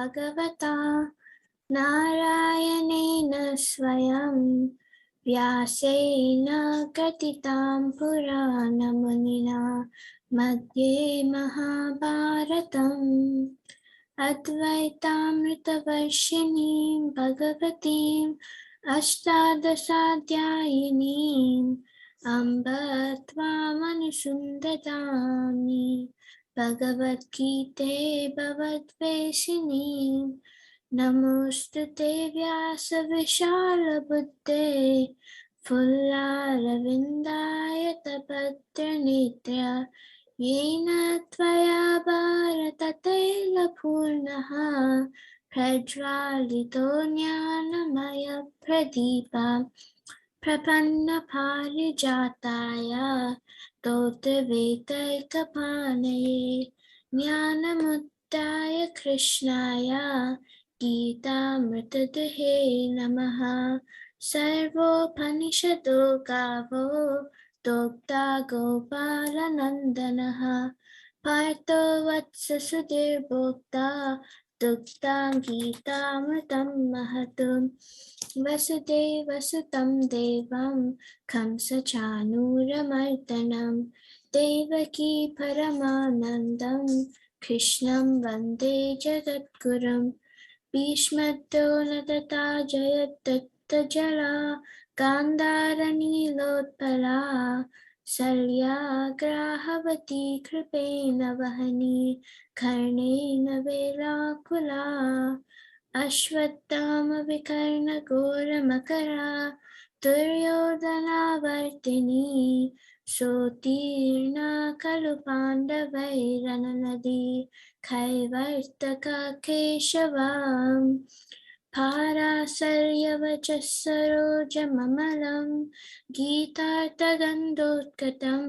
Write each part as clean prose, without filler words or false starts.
भगवता नारायणेन स्वयं व्यासेन कथितां पुराणमुनिना मध्ये महाभारतम् अद्वैतामृतवर्षिणीं भगवतीम् अष्टादशाध्यायिनीम् अम्ब त्वामनुसुन्दरामि भगवद्गीते भगवद्वेषिणीं नमोऽस्तु ते व्यासविशालबुद्धे फुल्लारविन्दाय तपत्रनेत्र येन त्वया भारततैलपूर्णः प्रज्वालितो ज्ञानमयप्रदीपः प्रपन्नपारिजाताय स्तोत्रवेत्रैकपाणये ज्ञानमुद्राय कृष्णाय गीतामृतदुहे नमः। सर्वोपनिषदो गावो दोग्धा गोपालनन्दनः पार्थो वत्ससुधीर्भोक्ता दुग्धां गीतामृतं महतम् वसुदेवसुतं देवं कंसचाणूरमर्दनं देवकी परमानन्दं कृष्णं वन्दे जगद्गुरुं भीष्मद्रोणतथा जयद्रथजला गान्धारनीलोत्पला शल्याग्राहवती कृपेण वहनी कर्णेन वेलाकुला अश्वत्थामविकर्णघोरमकरा दुर्योधनावर्तिनी सोत्तीर्णा खलु पाण्डवैरननदी कैवर्तका केशवाम् पाराशर्यवचः सरोजममलं गीतार्थगन्धोत्कटं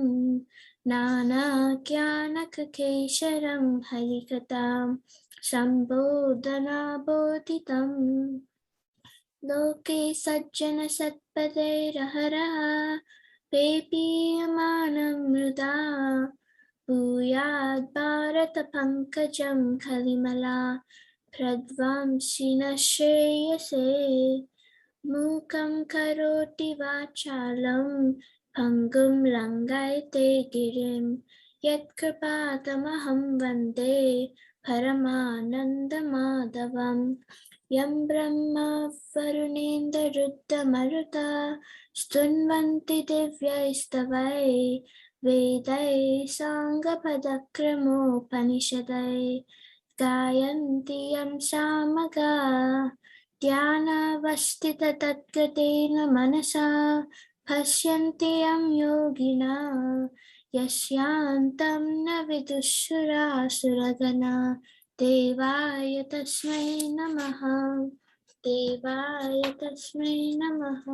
नानाज्ञानककेशरं हरिकथां सम्बोधनाबोधितम् लोके सज्जनसत्पदैरहरः पेपीयमानं मृदा भूयात् भारतपङ्कजं कलिमला प्रध्वंसिनः श्रेयसे मूकं करोति वाचालं भङ्गुं लङ्घयते गिरिं यत्कृपातमहं वन्दे परमानन्दमाधवम् यं ब्रह्मा वरुणेन्द्ररुद्रमरुता स्तुन्वन्ति दिव्यैस्तवैः वेदैः साङ्गपदक्रमोपनिषदैः गायन्ति यं सामगा ध्यानावस्थिततद्गतेन मनसा पश्यन्ति यं योगिना यस्यान्तं न विदुःसुरासुरगणा देवाय तस्मै नमः देवाय तस्मै नमः.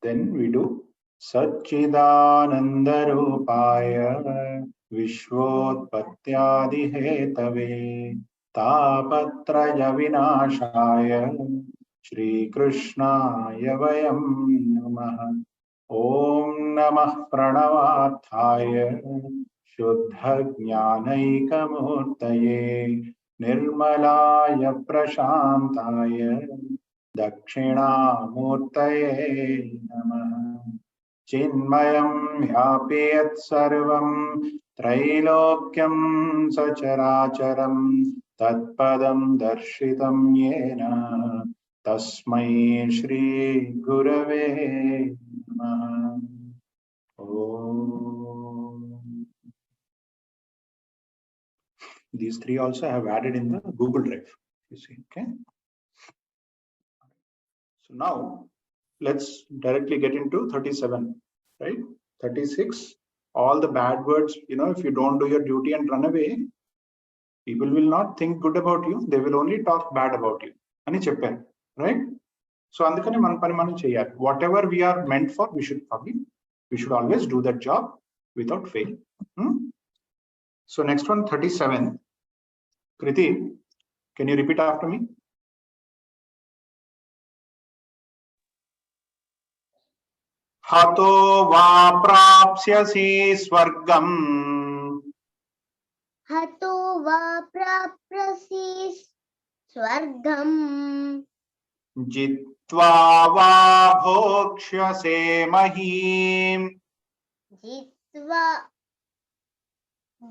Then we do Satchidanandarupaya Vishwotpattyadihetave Tapatraya Vinashaya Shri Krishnaya Vayam Namaha. Om Namah Pranavathaya Shuddha Jnanaikamurtaye Nirmalaya Prashantaya Dakshinamurtaye Namaha. Chinmayam Hyapiyat Sarvam Trailokyam Sacharacharam Tatpadam Darshitam Yena Tasmai Shri Gurave Namaha. Om. These three also I have added in the Google Drive. You see, okay? So now let's directly get into 37, right? 36, all the bad words, if you don't do your duty and run away, people will not think good about you. They will only talk bad about you. Ani cheppan, right? So andukane man pani manu cheyali. Whatever we are meant for, we should always do that job without fail. So next one, 37. Kriti, can you repeat after me? Hato va prapsyasi swargam हतो वा प्राप्स्यसि स्वर्गम् जित्वा वा भोक्ष्यसे महीम् जित्वा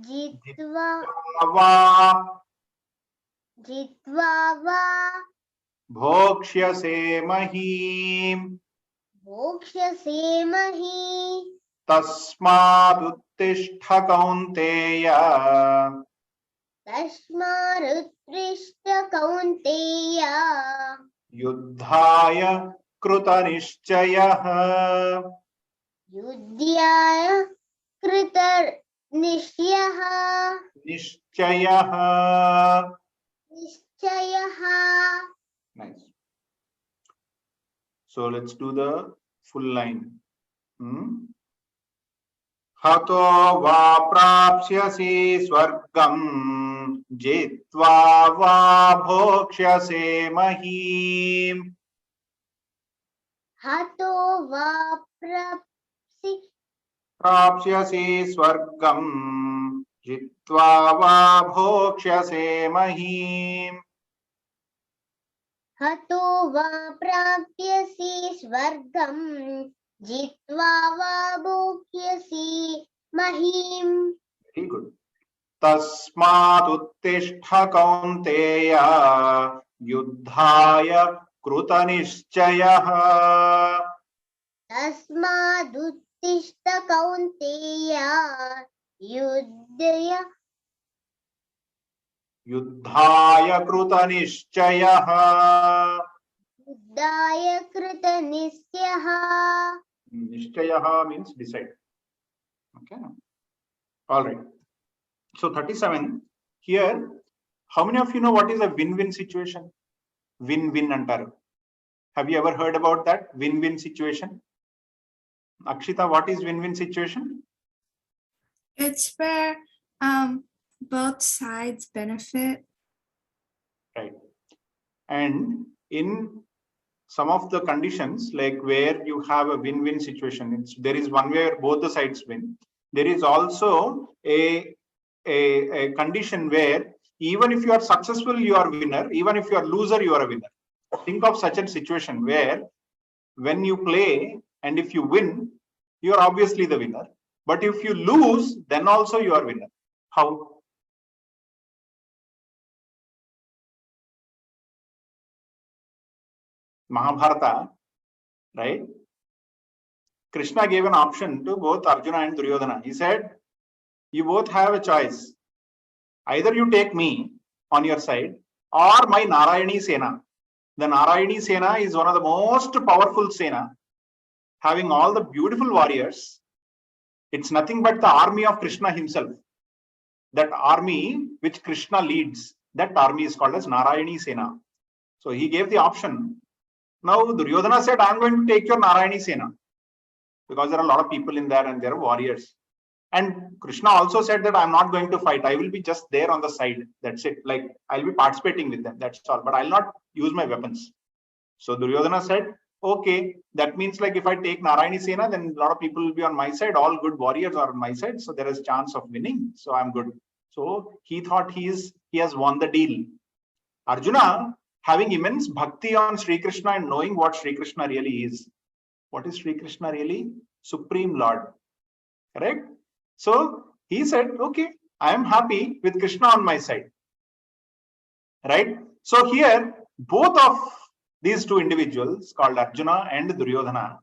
जित्वा वा जित्वा वा भोक्ष्यसे महीम् भोक्ष्यसे मही तस्मादुत्तिष्ठ कौन्तेय तस्मादुत्तिष्ठ कौन्तेय युद्धाय कृतनिश्चयः युद्धाय कृतनिश्चयः निश्चयः निश्चयः. Nice. So let's do the full line. हतो वा प्राप्स्यसि स्वर्गम् जित्वा वा भोक्ष्यसे महीम् हतो वा प्राप्स्यसि स्वर्गम् जित्वा वा भोक्ष्यसे महीम् हतो वा प्राप्स्यसि स्वर्गम् जित्वा वा भोक्ष्यसि महीम्. Very good. तस्मादुत्तिष्ठ कौन्तेय युद्धाय कृतनिश्चयः तस्मादुत्तिष्ठ कौन्तेय युद्धाय कृतनिश्चयः युद्धाय कृतनिश्चयः. निश्चयः means decide. Okay. All right. So 37 here. How many of you know what is a win-win situation? Win-win antaru. Have you ever heard about that win-win situation? Akshita, what is win-win situation? It's where both sides benefit. Right. And in some of the conditions, like where you have a win-win situation, there is one where both the sides win. There is also a condition where even if you are successful, you are winner. Even if you are loser, you are a winner. Think of such a situation where when you play and if you win, you are obviously the winner. But if you lose, then also you are winner. How? Mahabharata, right? Krishna gave an option to both Arjuna and Duryodhana. He said, you both have a choice. Either you take me on your side or my Narayani Sena. The Narayani Sena is one of the most powerful Sena, having all the beautiful warriors. It's nothing but the army of Krishna himself. That army which Krishna leads, that army is called as Narayani Sena. So he gave the option. Now Duryodhana said, I'm going to take your Narayani Sena because there are a lot of people in there and there are warriors. And Krishna also said that I'm not going to fight. I will be just there on the side. That's it. Like I'll be participating with them. That's all. But I'll not use my weapons. So Duryodhana said, okay, that means like if I take Narayani Sena, then a lot of people will be on my side. All good warriors are on my side. So there is a chance of winning. So I'm good. So he thought he has won the deal. Arjuna, having immense bhakti on Sri Krishna and knowing what Sri Krishna really is. What is Sri Krishna really? Supreme Lord. Correct? So he said, okay, I am happy with Krishna on my side. Right? So here, both of these two individuals called Arjuna and Duryodhana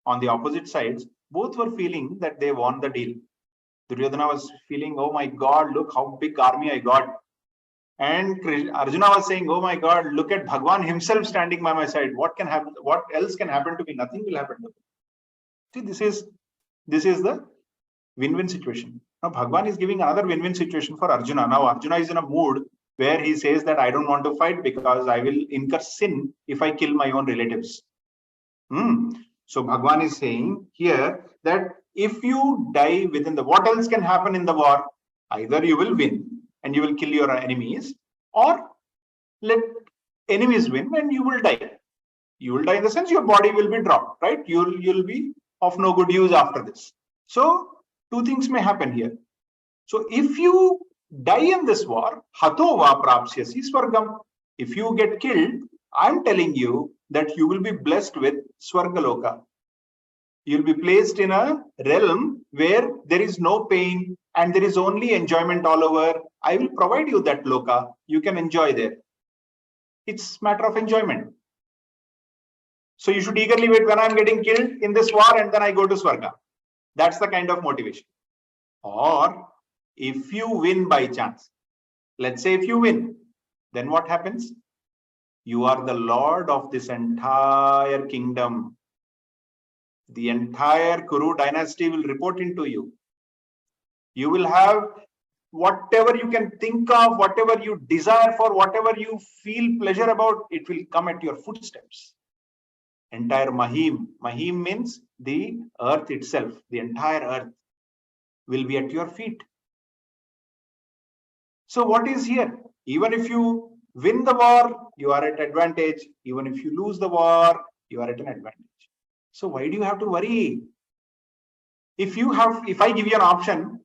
on the opposite sides, both were feeling that they won the deal. Duryodhana was feeling, oh my God, look how big army I got. And Arjuna was saying, oh my God, look at Bhagwan himself standing by my side. What can happen? What else can happen to me? Nothing will happen to me. See, this is the win-win situation. Now Bhagwan is giving another win-win situation for Arjuna. Now Arjuna is in a mood where he says that I don't want to fight because I will incur sin if I kill my own relatives. So Bhagwan is saying here that if you die within what else can happen in the war? Either you will win and you will kill your enemies, or let enemies win and you will die. You will die in the sense your body will be dropped, right? You'll be of no good use after this. So two things may happen here. So if you die in this war, hato va prapsyasi swargam. If you get killed, I'm telling you that you will be blessed with Swargaloka. You'll be placed in a realm where there is no pain and there is only enjoyment all over. I will provide you that loka. You can enjoy there. It's a matter of enjoyment. So you should eagerly wait when I'm getting killed in this war and then I go to Swarga. That's the kind of motivation. Or if you win by chance, let's say if you win, then what happens? You are the lord of this entire kingdom. The entire Kuru dynasty will report into you. You will have whatever you can think of, whatever you desire for, whatever you feel pleasure about, it will come at your footsteps. Entire Mahim. Mahim means the earth itself. The entire earth will be at your feet. So what is here? Even if you win the war, you are at advantage. Even if you lose the war, you are at an advantage. So why do you have to worry? If I give you an option,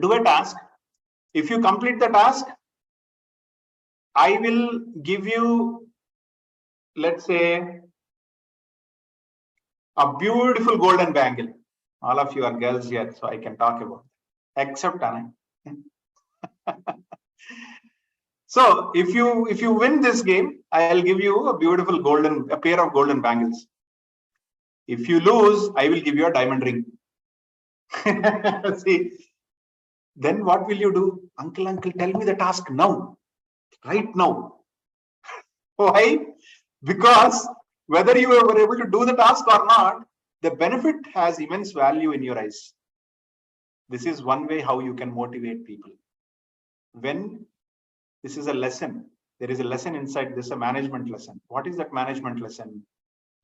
do a task. If you complete the task, I will give you, let's say, a beautiful golden bangle. All of you are girls here, so I can talk about it. Except Anna. So if you win this game, I'll give you a pair of golden bangles. If you lose, I will give you a diamond ring. See, then what will you do? Uncle, tell me the task now, right now. Why? Because whether you were able to do the task or not, the benefit has immense value in your eyes. This is one way how you can motivate people. When this is a lesson, there is a lesson inside this, a management lesson. What is that management lesson?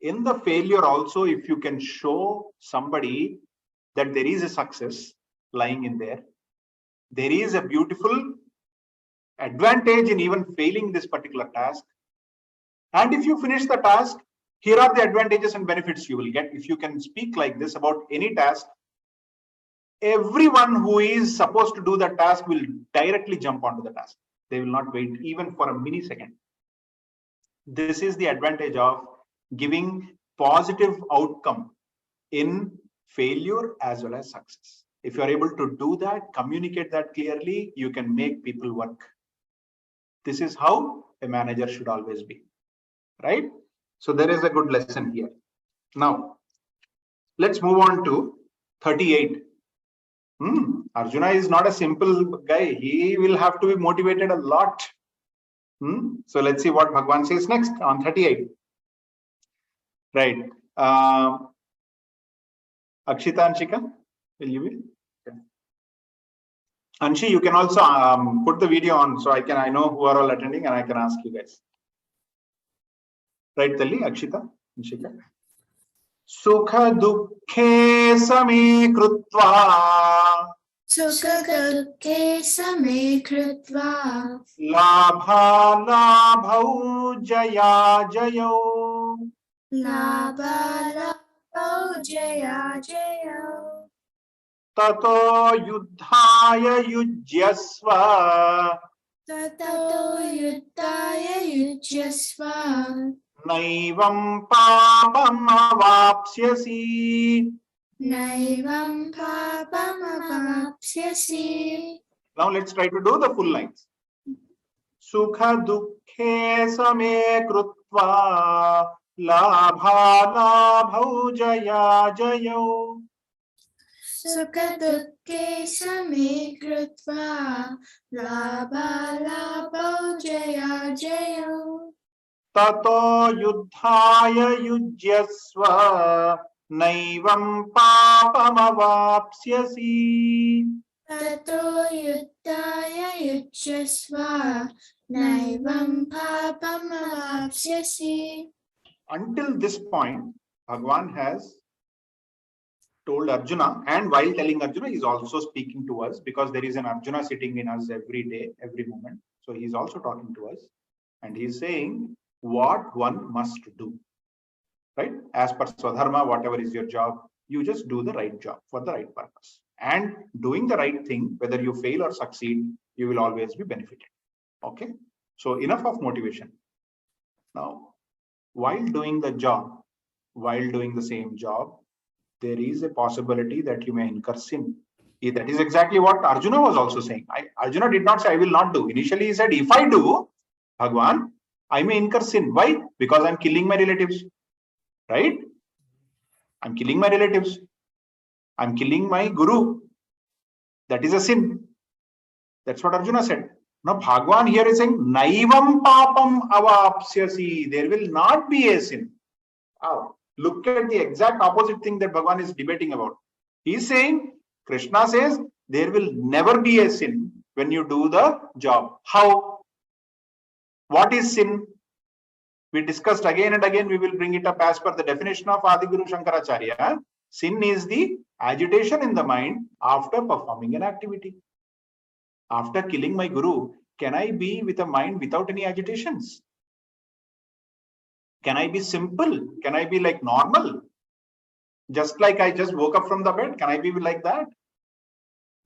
In the failure also, if you can show somebody that there is a success lying in there, there is a beautiful advantage in even failing this particular task. And if you finish the task, here are the advantages and benefits you will get. If you can speak like this about any task, everyone who is supposed to do that task will directly jump onto the task. They will not wait even for a millisecond. This is the advantage of giving positive outcome in failure as well as success. If you are able to do that, communicate that clearly, you can make people work. This is how a manager should always be, right? So there is a good lesson here. Now, let's move on to 38. Arjuna is not a simple guy. He will have to be motivated a lot. So let's see what Bhagwan says next on 38. Right. Akshita, Anshika, will you be? Okay. Anshi, you can also put the video on so I know who are all attending and I can ask you guys. Right, Tali, Akshita, Anshika. Sukha dukhe same krutva. Sukha dukhe same krutva. Labha labhau jaya jayo. Labha labhau jaya jayo. Tato yuddhaya yujyasva. Tato yuddhaya yujyasva. Naivam papam avapsyasi. Naivam papam avapsyasi. Now let's try to do the full lines. Sukha dukhe same krutva. Labha labhau jaya jayo. Sukha dukhe same krutva. Labha labhau jaya jayo. Tato yuddhaya yujyasva. Naivam papam avapsyasi. Tato yuddhaya yujyasva. Naivam papam avapsyasi. Until this point, Bhagwan has told Arjuna, and while telling Arjuna, he is also speaking to us because there is an Arjuna sitting in us every day, every moment. So he is also talking to us and he is saying what one must do, right? As per Swadharma, whatever is your job, you just do the right job for the right purpose. And doing the right thing, whether you fail or succeed, you will always be benefited. Okay. So enough of motivation. Now, while doing the job, while doing the same job, there is a possibility that you may incur sin. That is exactly what Arjuna was also saying. Arjuna did not say, I will not do. Initially, he said, if I do, Bhagwan, I may incur sin. Why? Because I'm killing my relatives. Right? I'm killing my relatives. I'm killing my guru. That is a sin. That's what Arjuna said. Now, Bhagwan here is saying, Naivam papam avapsyasi. There will not be a sin. Oh, look at the exact opposite thing that Bhagwan is debating about. He's saying, Krishna says, there will never be a sin when you do the job. How? What is sin? We discussed again and again, we will bring it up as per the definition of Adiguru Shankaracharya. Sin is the agitation in the mind after performing an activity. After killing my guru, can I be with a mind without any agitations? Can I be simple? Can I be like normal? Just like I just woke up from the bed, can I be like that?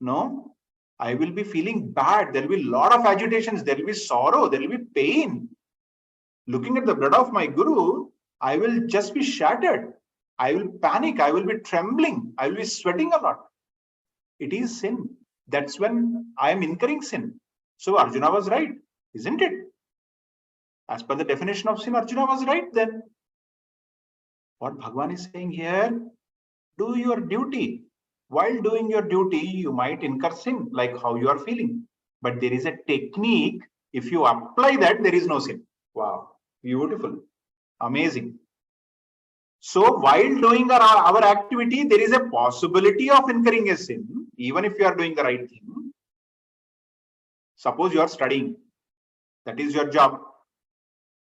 No, I will be feeling bad. There will be a lot of agitations. There will be sorrow. There will be pain. Looking at the blood of my guru, I will just be shattered. I will panic. I will be trembling. I will be sweating a lot. It is sin. That's when I am incurring sin. So Arjuna was right, isn't it? As per the definition of sin, Arjuna was right then. What Bhagwan is saying here, do your duty. While doing your duty, you might incur sin, like how you are feeling. But there is a technique. If you apply that, there is no sin. Wow, beautiful, amazing. So while doing our activity, there is a possibility of incurring a sin, even if you are doing the right thing. Suppose you are studying. That is your job.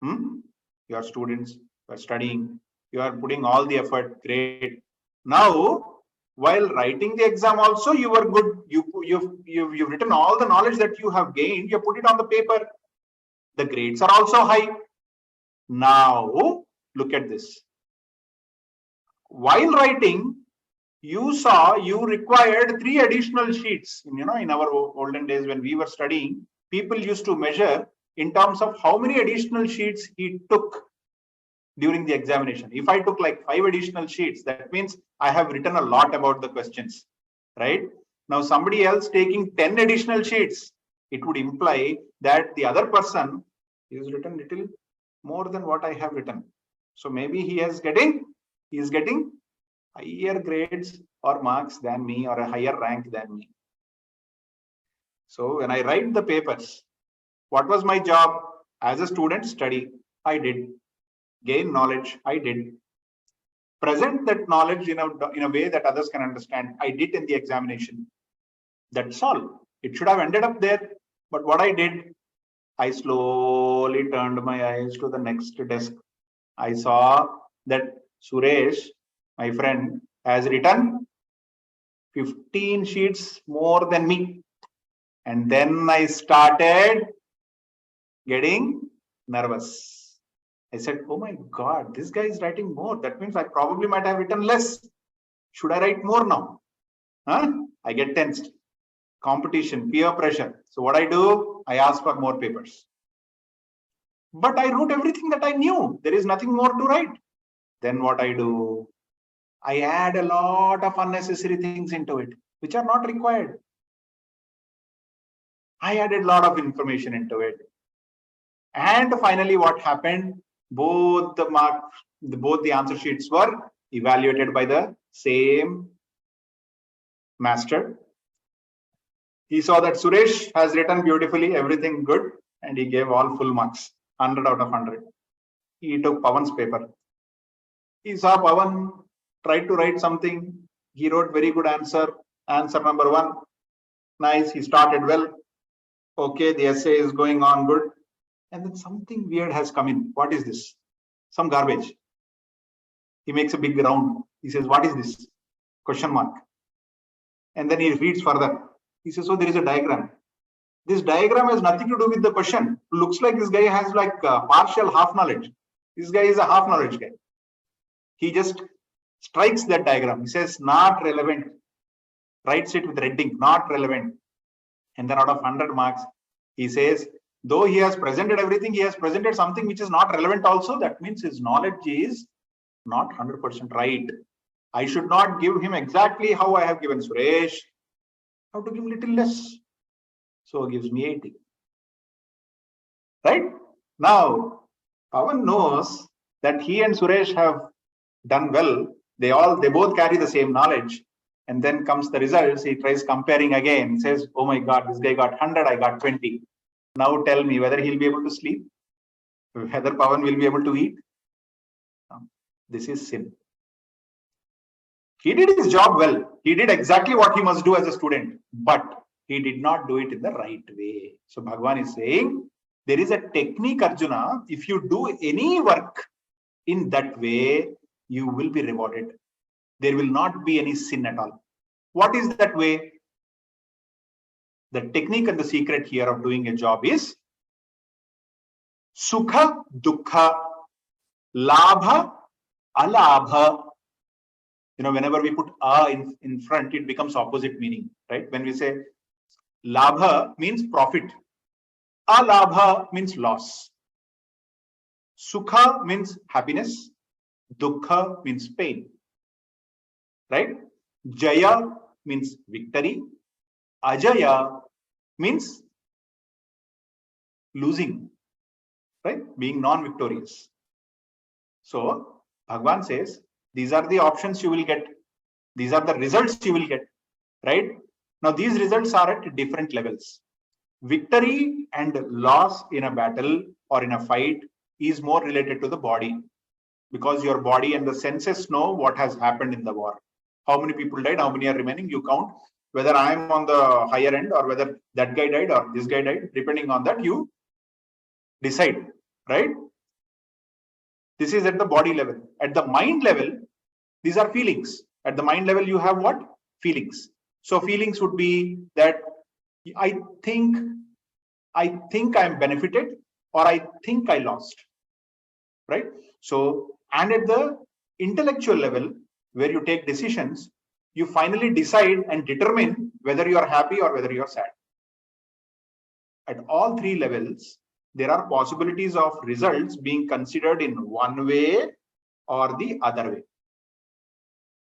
You are students, you are studying, you are putting all the effort, great. Now, while writing the exam also, you were good. You've written all the knowledge that you have gained, you put it on the paper. The grades are also high. Now, look at this. While writing, you saw you required 3 additional sheets. In our olden days when we were studying, people used to measure in terms of how many additional sheets he took during the examination. If I took like 5 additional sheets, that means I have written a lot about the questions, right? Now somebody else taking 10 additional sheets, it would imply that the other person is written little more than what I have written. So maybe he is getting higher grades or marks than me, or a higher rank than me. So when I write the papers, what was my job? As a student, study. I did. Gain knowledge. I did. Present that knowledge in a way that others can understand. I did in the examination. That's all. It should have ended up there. But what I did, I slowly turned my eyes to the next desk. I saw that Suresh, my friend, has written 15 sheets more than me. And then I started getting nervous. I said, oh my God, this guy is writing more. That means I probably might have written less. Should I write more now? I get tensed. Competition, peer pressure. So what I do, I ask for more papers. But I wrote everything that I knew. There is nothing more to write. Then what I do, I add a lot of unnecessary things into it, which are not required. I added a lot of information into it. And finally, what happened? Both the answer sheets were evaluated by the same master. He saw that Suresh has written beautifully, everything good, and he gave all full marks, 100 out of 100. He took Pawan's paper. He saw Pawan tried to write something. He wrote very good answer. Answer number 1. Nice. He started well. Okay, the essay is going on good. And then something weird has come in. What is this? Some garbage. He makes a big round. He says, what is this? Question mark. And then he reads further. He says, oh, there is a diagram. This diagram has nothing to do with the question. Looks like this guy has like partial half knowledge. This guy is a half knowledge guy. He just strikes that diagram. He says, not relevant. writes it with red ink, not relevant. And then out of 100 marks, he says, though he has presented everything, he has presented something which is not relevant also. That means his knowledge is not 100% right. I should not give him exactly how I have given Suresh. I have to give little less. So he gives me 80. Right? Now, Pawan knows that he and Suresh have done well. They both carry the same knowledge. And then comes the results. He tries comparing again. He says, oh my God, this guy got 100, I got 20. Now tell me whether he'll be able to sleep, whether Pawan will be able to eat. This is sin. He did his job well. He did exactly what he must do as a student, but he did not do it in the right way. So Bhagavan is saying, there is a technique, Arjuna. If you do any work in that way, you will be rewarded. There will not be any sin at all. What is that way? The technique and the secret here of doing a job is Sukha, Dukkha, Labha, Alabha. Whenever we put a in front, it becomes opposite meaning, right? When we say Labha means profit, Alabha means loss. Sukha means happiness, Dukkha means pain, right? Jaya means victory, Ajaya means losing, right? Being non-victorious. So Bhagavan says, these are the options you will get. These are the results you will get, right? Now, these results are at different levels. Victory and loss in a battle or in a fight is more related to the body, because your body and the senses know what has happened in the war. How many people died, how many are remaining, you count. Whether I am on the higher end or whether that guy died or this guy died, depending on that, you decide, right? This is at the body level. At the mind level, these are feelings. At the mind level, you have what? Feelings. So feelings would be that I think I'm benefited, or I think I lost, right? So, and at the intellectual level, where you take decisions, you finally decide and determine whether you are happy or whether you are sad. At all three levels, there are possibilities of results being considered in one way or the other way.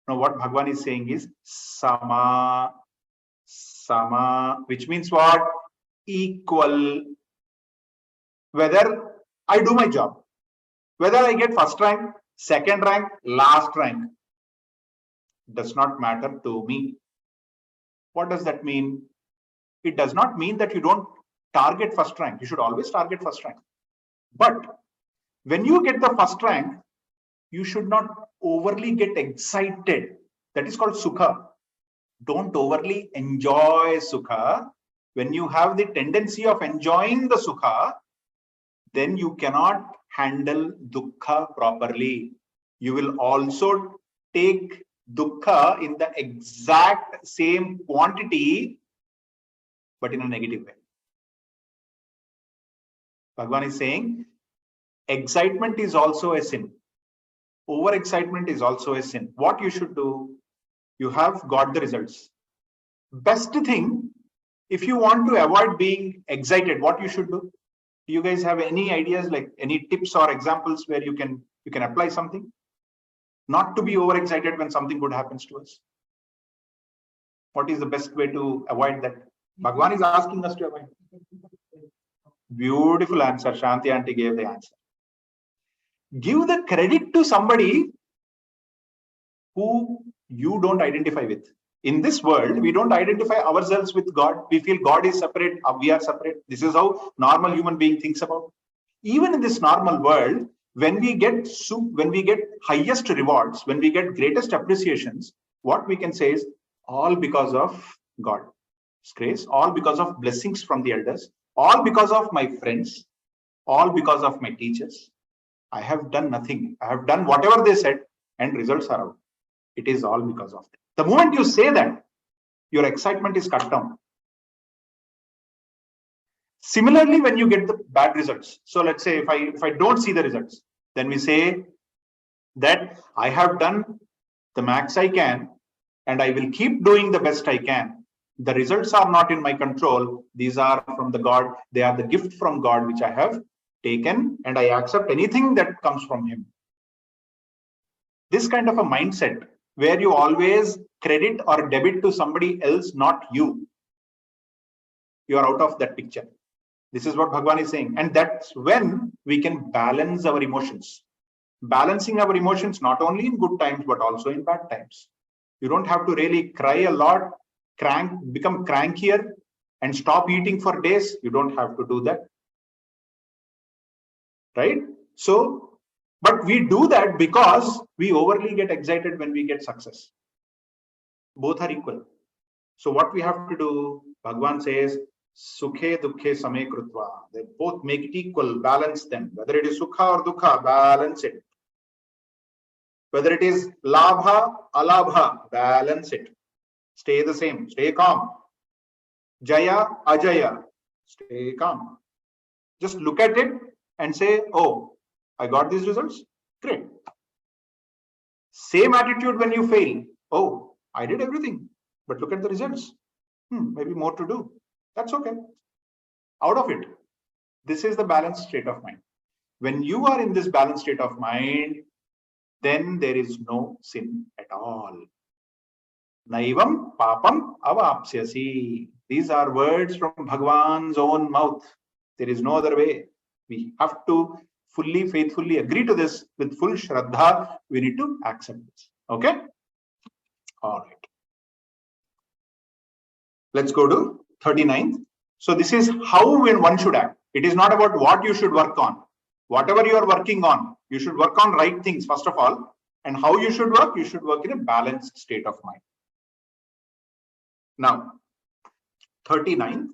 Now, what Bhagavan is saying is sama, which means what? Equal. Whether I do my job, whether I get first rank, second rank, last rank, does not matter to me. What does that mean? It does not mean that you don't target first rank. You should always target first rank. But when you get the first rank, you should not overly get excited. That is called sukha. Don't overly enjoy sukha. When you have the tendency of enjoying the sukha, then you cannot handle dukkha properly. You will also take dukkha in the exact same quantity, but in a negative way. Bhagavan is saying, excitement is also a sin. Overexcitement is also a sin. What you should do? You have got the results. Best thing, if you want to avoid being excited, what you should do? Do you guys have any ideas, like any tips or examples where you can apply something? Not to be overexcited when something good happens to us. What is the best way to avoid that? Bhagavan is asking us to avoid. Beautiful answer. Shanti aunty gave the answer. Give the credit to somebody who you don't identify with. In this world, we don't identify ourselves with God. We feel God is separate, we are separate. This is how normal human being thinks about. Even in this normal world, when we get highest rewards, when we get greatest appreciations, what we can say is all because of God's grace, all because of blessings from the elders, all because of my friends, all because of my teachers. I have done nothing. I have done whatever they said and results are out. It is all because of them. The moment you say that, your excitement is cut down. Similarly, when you get the bad results, so let's say if I don't see the results, then we say that I have done the max I can and I will keep doing the best I can. The results are not in my control. These are from the God. They are the gift from God which I have taken, and I accept anything that comes from him. This kind of a mindset where you always credit or debit to somebody else, not you. You are out of that picture. This is what Bhagavan is saying. And that's when we can balance our emotions. Balancing our emotions not only in good times, but also in bad times. You don't have to really cry a lot, become crankier and stop eating for days. You don't have to do that. Right? So, but we do that because we overly get excited when we get success. Both are equal. So what we have to do, Bhagavan says, Sukhe Dukhe Same Krutva. They both make it equal, balance them. Whether it is Sukha or Dukha, balance it. Whether it is Labha, Alabha, balance it. Stay the same, stay calm. Jaya, Ajaya, stay calm. Just look at it and say, oh, I got these results. Great. Same attitude when you fail. Oh, I did everything, but look at the results. Maybe more to do. That's okay. Out of it. This is the balanced state of mind. When you are in this balanced state of mind, then there is no sin at all. Naivam papam avapsyasi. These are words from Bhagavan's own mouth. There is no other way. We have to fully, faithfully agree to this with full Shraddha. We need to accept this. Okay? All right. Let's go to 39th. So this is how one should act. It is not about what you should work on. Whatever you are working on, you should work on right things first of all. And how you should work in a balanced state of mind. Now, 39th.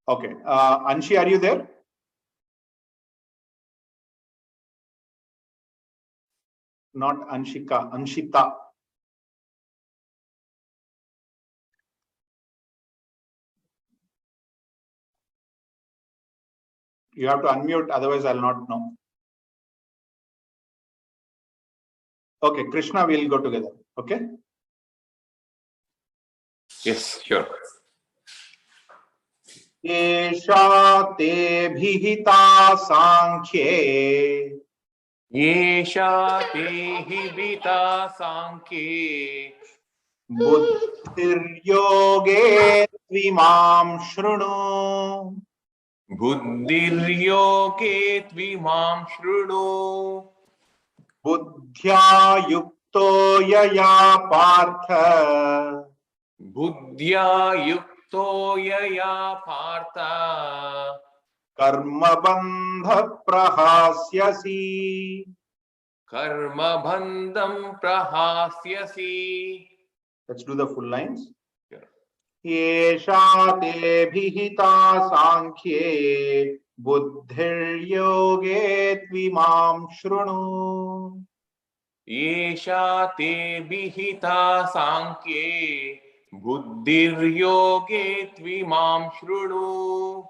Okay, Anshi, are you there? Not Anshika, Anshita. You have to unmute, otherwise I'll not know. Okay, Krishna, we'll go together. Okay? Yes, sure. Esha te bhihita sankhye. Yesha te hibita sankhe. Buddhir yoge tvimam shrunu. Buddhiryoge tvimam shruno. Buddhya yukto yaya partha. Buddhya yukto yaya partha. Karma bandha prahasyasi. Karma bandham prahasyasi. Let's do the full lines. Sure. Yesha te bhihita sankhye buddhir yoge tvimam shrunu. Yesha te bihita sankhe. Buddhiryoge tvimam shruno.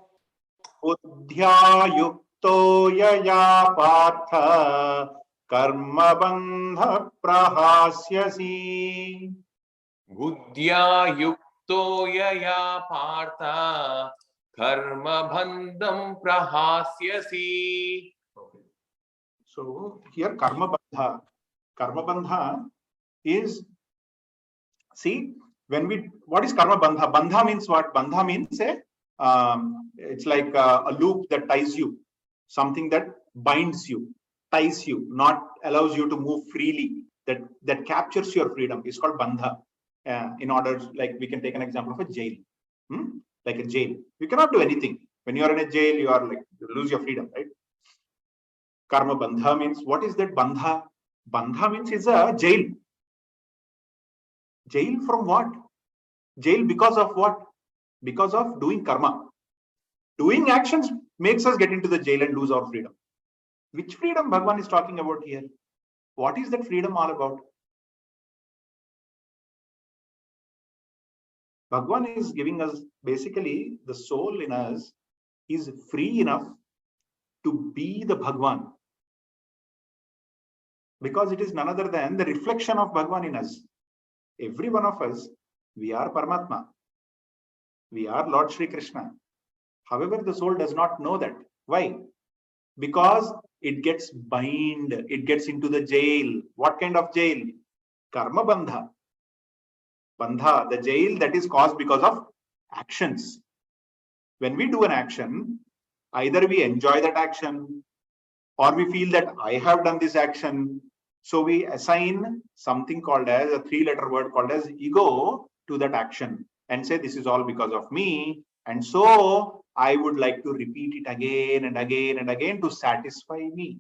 Buddhya yukto yaya partha karma bandha prahasyasi. Buddhya yukto yaya partha karma bandham prahasyasi. Okay. So here karma bandha is, see, what is karma bandha? Bandha means what? Bandha means it's like a loop that ties you, something that binds you, ties you, not allows you to move freely, that captures your freedom is called bandha. In order, like we can take an example of a jail, like a jail. You cannot do anything. When you are in a jail, you are like, you lose your freedom, right? Karma bandha means, what is that bandha? Bandha means it's a jail. Jail from what? Jail because of what? Because of doing karma. Doing actions makes us get into the jail and lose our freedom. Which freedom Bhagavan is talking about here? What is that freedom all about? Bhagavan is giving us, basically, the soul in us is free enough to be the Bhagavan. Because it is none other than the reflection of Bhagavan in us. Every one of us, we are Paramatma. We are Lord Shri Krishna. However, the soul does not know that. Why? Because it gets bind, it gets into the jail. What kind of jail? Karma bandha. Bandha, the jail that is caused because of actions. When we do an action, either we enjoy that action or we feel that I have done this action. So we assign something called as a 3-letter word called as ego to that action and say this is all because of me. And so I would like to repeat it again and again and again to satisfy me.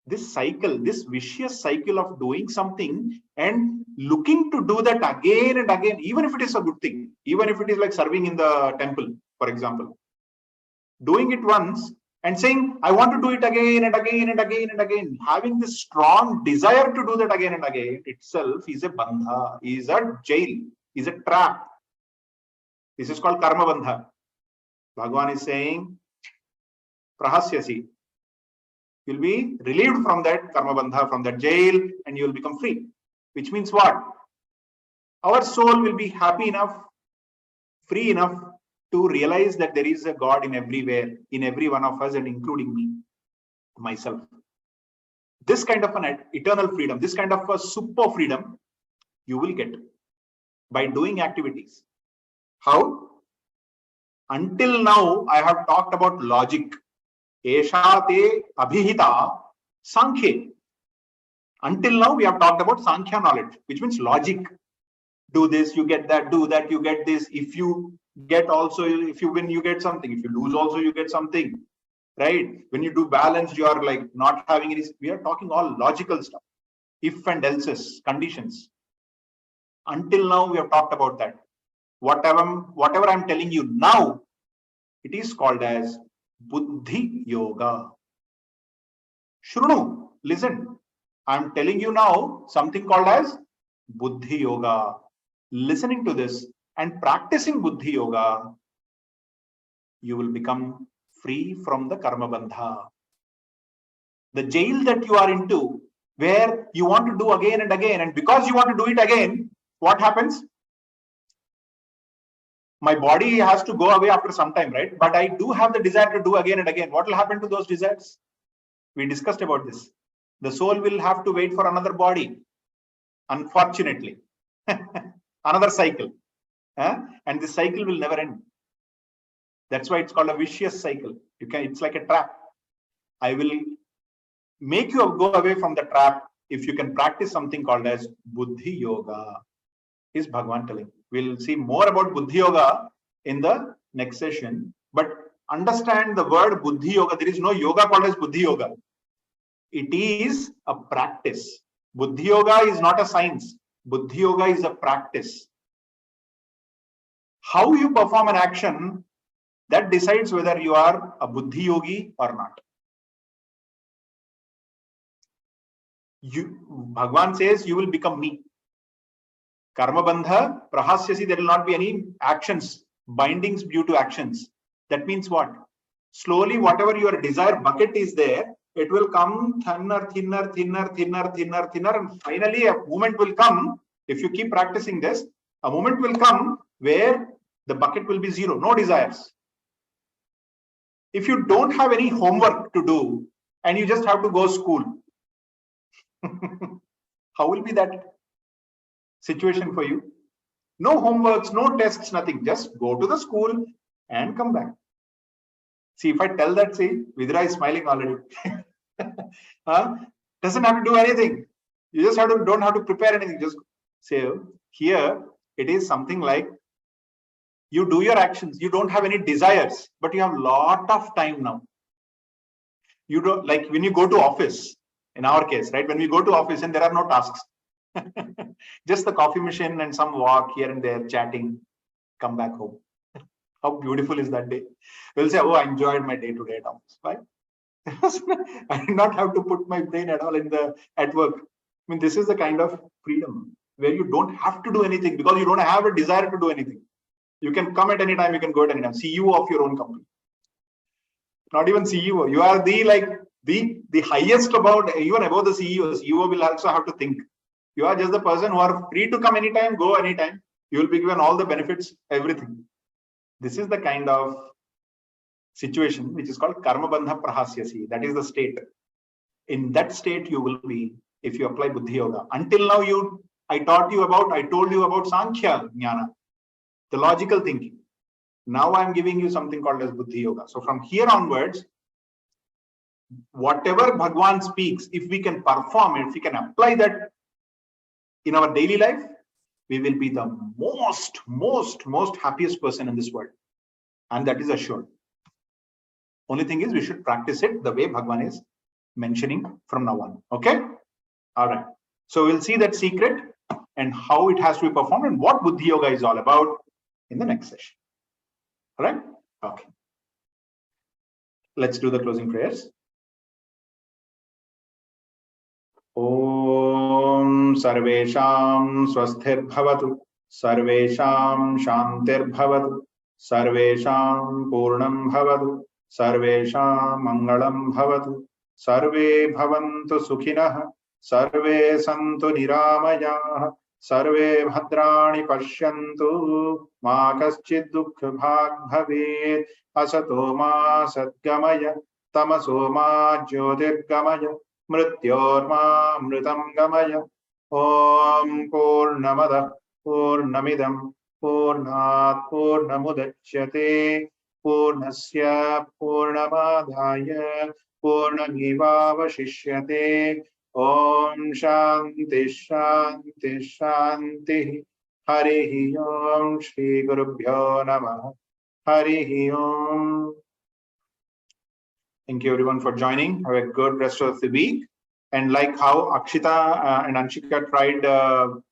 This cycle, this vicious cycle of doing something and looking to do that again and again, even if it is a good thing, even if it is like serving in the temple, for example, doing it once and saying, I want to do it again and again and again and again, having this strong desire to do that again and again itself is a bandha, is a jail, is a trap. This is called karma bandha. Bhagavan is saying, prahasyasi. You'll be relieved from that karma bandha, from that jail, and you will become free. Which means what? Our soul will be happy enough, free enough to realize that there is a God in everywhere, in every one of us, and including me, myself. This kind of an eternal freedom, this kind of a super freedom, you will get by doing activities. How? Until now, I have talked about logic. Esha te abhihita sankhya. Until now, we have talked about sankhya knowledge, which means logic. Do this, you get that. Do that, you get this. If you get also, if you win, you get something. If you lose also, you get something. Right? When you do balance, you are like not having any. We are talking all logical stuff. If and else's conditions. Until now, we have talked about that. Whatever I'm telling you now, it is called as Buddhi Yoga. Shrunu, listen. I'm telling you now something called as Buddhi Yoga. Listening to this and practicing Buddhi Yoga, you will become free from the karma bandha. The jail that you are into, where you want to do again and again, and because you want to do it again, what happens? My body has to go away after some time, right? But I do have the desire to do again and again. What will happen to those desires? We discussed about this. The soul will have to wait for another body, unfortunately. Another cycle. And this cycle will never end. That's why it's called a vicious cycle. It's like a trap. I will make you go away from the trap if you can practice something called as Buddhi Yoga, is Bhagavan telling. We'll see more about Buddhi Yoga in the next session. But understand the word Buddhi Yoga. There is no yoga called as Buddhi Yoga. It is a practice. Buddhi Yoga is not a science. Buddhi Yoga is a practice. How you perform an action, that decides whether you are a Buddhi Yogi or not. Bhagavan says you will become me. Karma bandha, prahasyasi, there will not be any actions, bindings due to actions. That means what? Slowly, whatever your desire bucket is there, it will come thinner, thinner, thinner, thinner, thinner, thinner, and finally a moment will come. If you keep practicing this, a moment will come where the bucket will be zero, no desires. If you don't have any homework to do and you just have to go school, how will be that situation for you? No homeworks, no tests, nothing. Just go to the school and come back. See, if I tell that, see, Vidra is smiling already. Doesn't have to do anything. You just don't have to prepare anything. Just say, here it is something like you do your actions. You don't have any desires, but you have a lot of time now. You don't, like when you go to office, in our case, right? When we go to office and there are no tasks, just the coffee machine and some walk here and there, chatting, come back home. How beautiful is that day? We'll say, oh, I enjoyed my day today at office. Right? I did not have to put my brain at all at work. I mean, this is the kind of freedom where you don't have to do anything because you don't have a desire to do anything. You can come at any time, you can go at any time. CEO of your own company. Not even CEO. You are the the highest about, even above the CEO. CEO will also have to think. You are just the person who are free to come anytime, go anytime. You will be given all the benefits, everything. This is the kind of situation which is called karma bandha prahasyasi. That is the state. In that state you will be if you apply buddhi yoga. Until now I told you about Sankhya Jnana, the logical thinking. Now I am giving you something called as buddhi yoga. So from here onwards, whatever Bhagwan speaks, if we can perform it, if we can apply that in our daily life, we will be the most happiest person in this world. And that is assured. Only thing is we should practice it the way Bhagwan is mentioning from now on. Okay? All right. So we'll see that secret and how it has to be performed and what buddhi yoga is all about in the next session. All right? Okay. Let's do the closing prayers. Om Sarvesham Swasthir Bhavatu, Sarvesham Shantir Bhavatu, Sarvesham Purnam Bhavatu, Sarvesham Mangalam Bhavatu, Sarve Bhavantu Sukhinah, Sarve Santu Niramayah, Sarve Bhadrani Pashyantu, Ma Kaschid Dukkha Bhag Bhavet, Asato Ma Satgamaya, Tamaso Ma Jyotirgamaya, Mrityorma Mritam Gamaya. Om Purnamada Purnamidam Purnat Purnamudachyate Purnasya Purnamadaya Purnamevavashishyate. Om Shanti Shanti Shanti. Harihi Om Shri Gurubhyo Namah. Harihi Om. Thank you everyone for joining. Have a good rest of the week. And like how Akshita and Anshika tried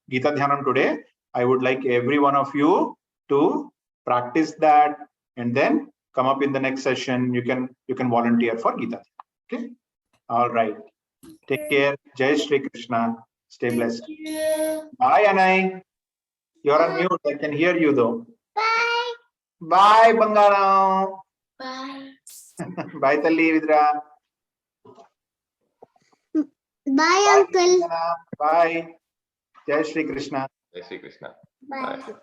Gita Dhyanam today, I would like every one of you to practice that and then come up in the next session. You can volunteer for Gita. Okay. All right. Take care. Jai Shri Krishna. Stay blessed. Thank you. Bye, Anai. You're on mute. I can hear you though. Bye. Bye, Bangaram. Bye. Bye, Talli Vidra. Bye, uncle. Bye. Jai Shri Krishna. Jai Shri Krishna. Bye. Bye.